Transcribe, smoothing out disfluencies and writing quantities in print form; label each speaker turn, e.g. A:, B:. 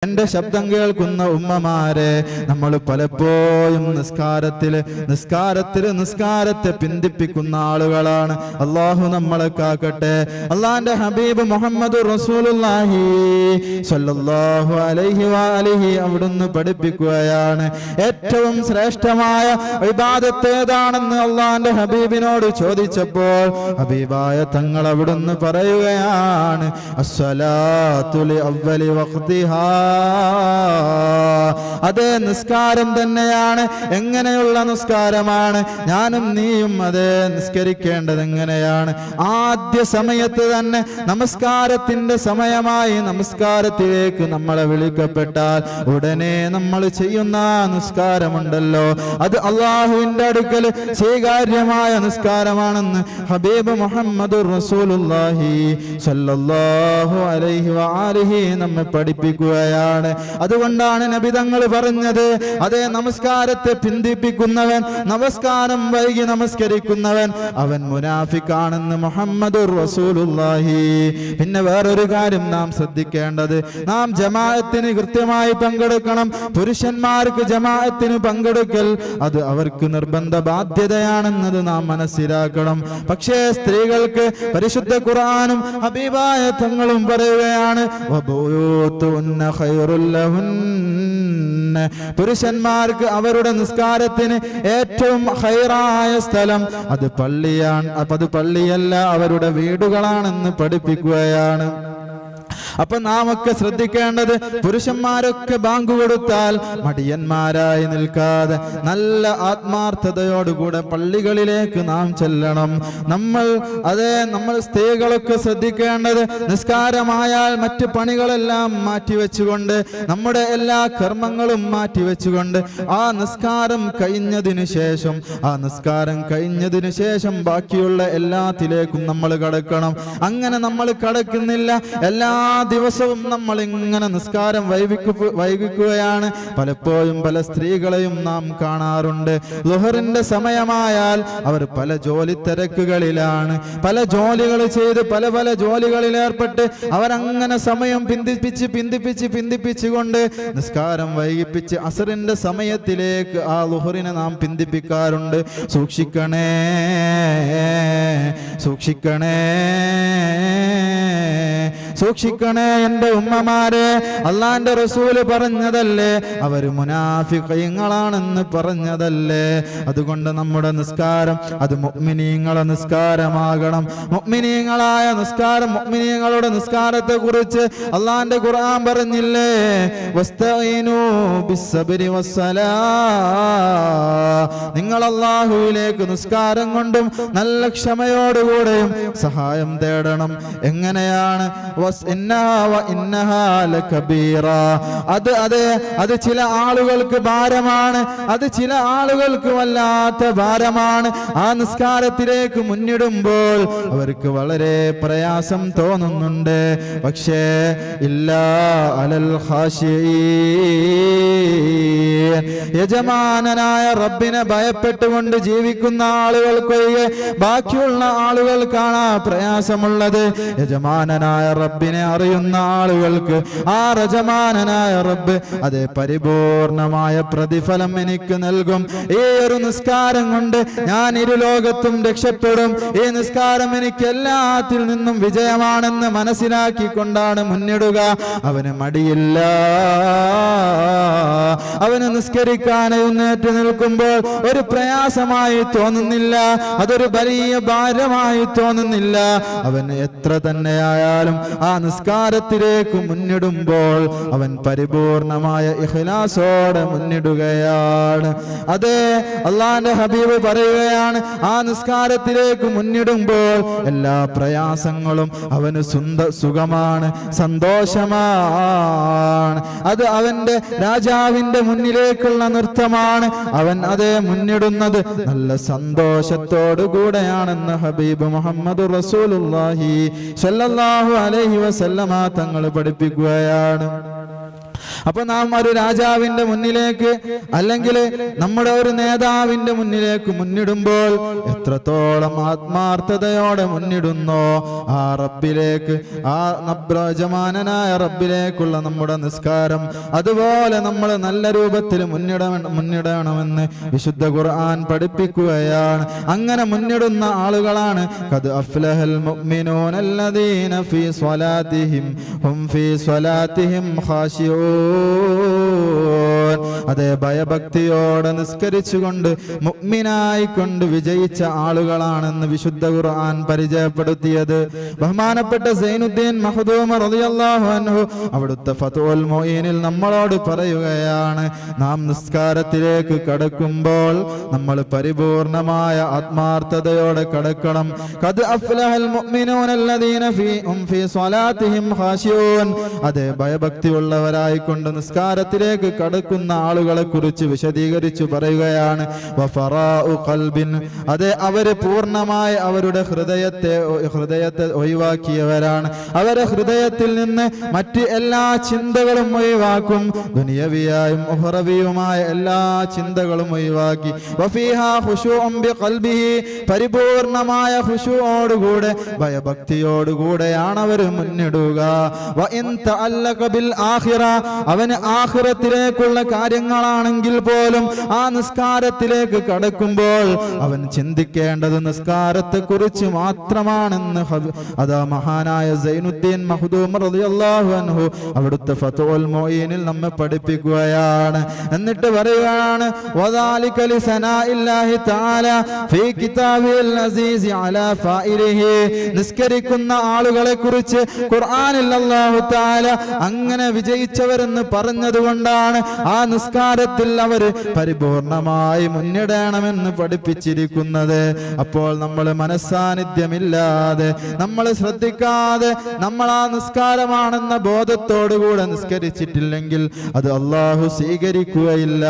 A: എന്റെ ശബ്ദം കേൾക്കുന്ന ഉമ്മമാരെ, നമ്മൾ പലപ്പോഴും നിസ്കാരത്തെ പിന്തിപ്പിക്കുന്ന ആളുകളാണ്. അള്ളാഹു നമ്മളെ കാക്കട്ടെ. അള്ളാന്റെ ഹബീബ് മുഹമ്മദ് റസൂലുള്ളാഹി സ്വല്ലല്ലാഹു അലൈഹി വഅലിഹി അവിടുന്ന് പഠിപ്പിക്കുകയാണ്, ഏറ്റവും ശ്രേഷ്ഠമായ ഇബാദത്ത് ഏതാണെന്ന് അള്ളാന്റെ ഹബീബിനോട് ചോദിച്ചപ്പോൾ ഹബീബായ തങ്ങൾ അവിടുന്ന് പറയുകയാണ്, അസ്സലാത്തു ലി അവ്വലി വഖ്തിഹാ. അതേ നിസ്കാരം തന്നെയാണ്. എങ്ങനെയുള്ള നിസ്കാരമാണ്? ഞാനും നീയും അതേ നിസ്കരിക്കേണ്ടത് എങ്ങനെയാണ്? ആദ്യ സമയത്ത് തന്നെ നമസ്കാരത്തിന്റെ സമയമായി നമസ്കാരത്തിലേക്ക് നമ്മളെ വിളിക്കപ്പെട്ടാൽ ഉടനെ നമ്മൾ ചെയ്യുന്ന നിസ്കാരമുണ്ടല്ലോ, അത് അള്ളാഹുവിന്റെ അടുക്കൽ സ്വീകാര്യമായ നിസ്കാരമാണെന്ന് ഹബീബ് മുഹമ്മദ് റസൂലുള്ളാഹി സ്വല്ലല്ലാഹു അലൈഹി വആലിഹി നമ്മെ പഠിപ്പിക്കുകയാണ്. അതുകൊണ്ടാണ് നബി തങ്ങൾ പറഞ്ഞത്, അതേ നമസ്കാരത്തെ പിന്തിപ്പിക്കുന്നവൻ, നമസ്കാരം വൈകി നമസ്കരിക്കുന്നവൻ, അവൻ മുനാഫിക്കാണെന്ന് മുഹമ്മദ് റസൂലുള്ളാഹി. പിന്നെ വേറൊരു കാര്യം നാം ശ്രദ്ധിക്കേണ്ടത്, നാം ജമാഅത്തിന് കൃത്യമായി പങ്കെടുക്കണം. പുരുഷന്മാർക്ക് ജമാഅത്തിന് പങ്കെടുക്കൽ അത് അവർക്ക് നിർബന്ധ ബാധ്യതയാണെന്നത് നാം മനസ്സിലാക്കണം. പക്ഷേ സ്ത്രീകൾക്ക് പരിശുദ്ധ ഖുർആനും ഹബീബായ തങ്ങളും പറയുകയാണ്, പുരുഷന്മാർക്ക് അവരുടെ നിസ്കാരത്തിന് ഏറ്റവും ഖൈറായ സ്ഥലം അത് പള്ളിയാണ്. അത് പള്ളിയല്ല, അവരുടെ വീടുകളാണെന്ന് പഠിപ്പിക്കുകയാണ്. അപ്പൊ നാം ഒക്കെ ശ്രദ്ധിക്കേണ്ടത്, പുരുഷന്മാരൊക്കെ ബാങ്ക് കൊടുത്താൽ മടിയന്മാരായി നിൽക്കാതെ നല്ല ആത്മാർത്ഥതയോടുകൂടെ പള്ളികളിലേക്ക് നാം ചെല്ലണം. നമ്മൾ സ്ത്രീകളൊക്കെ ശ്രദ്ധിക്കേണ്ടത്, നിസ്കാരമായാൽ മറ്റു പണികളെല്ലാം മാറ്റിവെച്ചുകൊണ്ട്, നമ്മുടെ എല്ലാ കർമ്മങ്ങളും മാറ്റിവെച്ചുകൊണ്ട് ആ നിസ്കാരം കഴിഞ്ഞതിനു ശേഷം ബാക്കിയുള്ള എല്ലാത്തിലേക്കും നമ്മൾ കടക്കണം. അങ്ങനെ നമ്മൾ കടക്കുന്നില്ല. എല്ലാ ദിവസവും നമ്മൾ ഇങ്ങനെ നിസ്കാരം വൈകിക്കുകയാണ്. പലപ്പോഴും പല സ്ത്രീകളെയും നാം കാണാറുണ്ട്. ളുഹറിന്റെ സമയമായാൽ അവർ പല ജോലി തിരക്കുകളിലാണ്, പല ജോലികൾ ചെയ്ത് പല ജോലികളിൽ ഏർപ്പെട്ട് അവരങ്ങനെ സമയം പിന്തിപ്പിച്ചുകൊണ്ട് നിസ്കാരം വൈകിപ്പിച്ച് അസറിന്റെ സമയത്തിലേക്ക് ആ ളുഹറിനെ നാം പിന്തിപ്പിക്കാറുണ്ട്. സൂക്ഷിക്കണേ എന്റെ ഉമ്മമാരെ. അള്ളാന്റെ റസൂല് പറഞ്ഞതല്ലേ, അവര് മുനാഫിഖീങ്ങളാണെന്ന് പറഞ്ഞതല്ലേ. അതുകൊണ്ട് നമ്മുടെ നിസ്കാരം അത് മുഅ്മിനീങ്ങളെ നിസ്കാരമാകണം. മുഅ്മിനീങ്ങളായ നിസ്കാരം, മുഅ്മിനീങ്ങളുടെ നിസ്കാരത്തെ കുറിച്ച് അള്ളാന്റെ ഖുർആൻ പറഞ്ഞില്ലേ, വസ്തഈനു ബിസ്സബ്രി വസ്സലാ. നിങ്ങൾ അല്ലാഹുവിലേക്ക് നിസ്കാരം കൊണ്ടും നല്ല ക്ഷമയോടുകൂടെയും സഹായം തേടണം. എങ്ങനെയാണ്? അത് ചില ആളുകൾക്ക് ഭാരമാണ്, അത് ചില ആളുകൾക്ക് വല്ലാത്ത ഭാരമാണ്. ആ നിസ്കാരത്തിലേക്ക് മുന്നിടുമ്പോൾ അവർക്ക് വളരെ പ്രയാസം തോന്നുന്നുണ്ട്. പക്ഷേ ഇല്ലാ അലൽ ഖാശിഈൻ, യജമാനനായ റബ്ബിനെ ഭയപ്പെട്ടുകൊണ്ട് ജീവിക്കുന്ന ആളുകൾക്കൊഴികെ ബാക്കിയുള്ള ആളുകൾക്കാണ് പ്രയാസമുള്ളത്. യജമാനനായ റബ്ബിനെ അറിയുന്ന ആളുകൾക്ക് ആ യജമാനനായ റബ്ബ് അതേ പരിപൂർണമായ പ്രതിഫലം എനിക്ക് നൽകും. ഈ ഒരു നിസ്കാരം കൊണ്ട് ഞാൻ ഇരുലോകത്തും രക്ഷപ്പെടും. ഈ നിസ്കാരം എനിക്ക് എല്ലാത്തിൽ നിന്നും വിജയമാണെന്ന് മനസ്സിലാക്കിക്കൊണ്ടാണ് മുന്നിടുക. അവന് മടിയില്ല. അവന് നിസ്കരിക്കാൻ എഴുന്നേറ്റ് നിൽക്കുമ്പോൾ ഒരു പ്രയാസമായി തോന്നുന്നില്ല, അതൊരു വലിയ ഭാരമായി തോന്നുന്നില്ല. അവന് എത്ര തന്നെയായാലും ആ നിസ്കാരത്തിലേക്ക് മുന്നിടുമ്പോൾ അവൻ പരിപൂർണമായ ഇഖ്ലാസോടെ മുന്നിടുകയാണ്. അതേ അള്ളാന്റെ ഹബീബ് പറയുകയാണ്, ആ നിസ്കാരത്തിലേക്ക് മുന്നിടുമ്പോൾ എല്ലാ പ്രയാസങ്ങളും അവന് സുഖമാണ്, സന്തോഷമാണ്. അത് അവന്റെ രാജാവിന്റെ മുന്നിലേക്കുള്ള നൃത്തമാണ്. അവൻ അതേ മുന്നിടുന്നത് നല്ല സന്തോഷത്തോടു കൂടെയാണെന്ന് ഹബീബ് മുഹമ്മദ് റസൂലുള്ളാഹി സ്വല്ലല്ലാഹു അലൈഹി വസല്ലമ തങ്ങൾ പഠിപ്പിക്കുകയാണ്. അപ്പൊ നാം ഒരു രാജാവിന്റെ മുന്നിലേക്ക് അല്ലെങ്കിൽ നമ്മുടെ ഒരു നേതാവിന്റെ മുന്നിലേക്ക് മുന്നിടുമ്പോൾ എത്രത്തോളം ആത്മാർത്ഥതയോടെ മുന്നിടുന്നോ ആ റബ്ബിലേക്ക്, ആ യജമാനനായ റബ്ബിലേക്കുള്ള നമ്മുടെ നിസ്കാരം അതുപോലെ നമ്മൾ നല്ല രൂപത്തിൽ മുന്നിടണമെന്ന് വിശുദ്ധ ഖുർആൻ പഠിപ്പിക്കുകയാണ്. അങ്ങനെ മുന്നിടുന്ന ആളുകളാണ് ഖദ് അഫ്ലഹൽ മുഅ്മിനൂന അല്ലദീന ഫീ സ്വലാത്തിഹിം ഹും ഫീ സ്വലാത്തിഹിം ഖാശിഊൻ. അതേ, ഭയഭക്തിയോടെ നിസ്കരിച്ചുകൊണ്ട് മുഅ്മിനായിക്കൊണ്ട് വിജയിച്ച ആളുകളാണെന്ന് വിശുദ്ധ ഖുർആൻ പരിചയപ്പെടുത്തിയത്. ബഹുമാനപ്പെട്ട സൈനുദ്ദീൻ മഖ്ദൂം റളിയല്ലാഹു അൻഹു അവിടുത്തെ ഫത്ഹുൽ മുഈനിൽ നമ്മളോട് പറയുകയാണ്, നാം നിസ്കാരത്തിലേക്ക് കടക്കുമ്പോൾ നമ്മൾ പരിപൂർണമായ ആത്മാർത്ഥതയോടെ കടക്കണം. ഖദ് അഫ്ലഹൽ മുഅ്മിനൂന അല്ലദീന ഫീ സ്വലാത്തിഹിം ഖാശിഊൻ. അതേ, ഭയഭക്തിയുള്ളവരായിക്കൊണ്ട് നിസ്കാരത്തിലേക്ക് കടക്കുന്ന ആളുകളെ കുറിച്ച് വിശദീകരിച്ചു പറയുകയാണ്. വഫറാഉ ഖൽബിൻ. അതേ, അവര് പൂർണ്ണമായി അവരുടെ ഹൃദയത്തെ ഒഴിവാക്കിയവരാണ്. അവരുടെ ഹൃദയത്തിൽ നിന്ന് മറ്റ് എല്ലാ ചിന്തകളും ഒഴിവാക്കും. ദുനിയവിയായും ഉഖറവിയുമായ എല്ലാ ചിന്തകളും ഒഴിവാക്കി. വഫീഹാ ഖുശൂഉൻ ബിഖൽബിഹി. പരിപൂർണമായ ഖുശൂഅോടുകൂടെ ഭയഭക്തിയോടുകൂടെയാണ് അവർ മുന്നിടുക. വ ഇൻ തഅല്ലഖ ബിൽ ആഖിറ. അവന് ആഖിറത്തിലേക്കുള്ള കാര്യങ്ങളാണെങ്കിൽ പോലും ആ നിസ്കാരത്തിലേക്ക് കടക്കുമ്പോൾ അവൻ ചിന്തിക്കേണ്ടത് നിസ്കാരത്തെ കുറിച്ച് മാത്രമാണെന്ന് അതാ മഹാനായ സൈനുദ്ദീൻ മഖ്ദൂം റളിയല്ലാഹു അൻഹു അവിടുത്തെ ഫത്ഹുൽ മുഈനിൽ നമ്മെ പഠിപ്പിക്കുകയാണ്. എന്നിട്ട് പറയുകയാണ്, വദാലിക ലിസനാഇല്ലാഹി തആല ഫീ കിതാബിൽ അസീസ് അലാ ഫാഇലിഹി. നിസ്കരിക്കുന്ന ആളുകളെ കുറിച്ച് ഖുർആനിൽ അല്ലാഹു തആല അങ്ങനെ വിജയിച്ചവരെന്ന് പറഞ്ഞതുകൊണ്ടാണ് ആ നിസ്കാരത്തിൽ അവർ പരിപൂർണമായി മുന്നിടണമെന്ന് പഠിപ്പിച്ചിരിക്കുന്നത്. അപ്പോൾ നമ്മൾ മനസ്സാന്നിധ്യമില്ലാതെ, നമ്മൾ ശ്രദ്ധിക്കാതെ, നമ്മൾ ആ നിസ്കാരമാണെന്ന ബോധത്തോടുകൂടെ നിസ്കരിച്ചിട്ടില്ലെങ്കിൽ അത് അല്ലാഹു സ്വീകരിക്കുകയില്ല.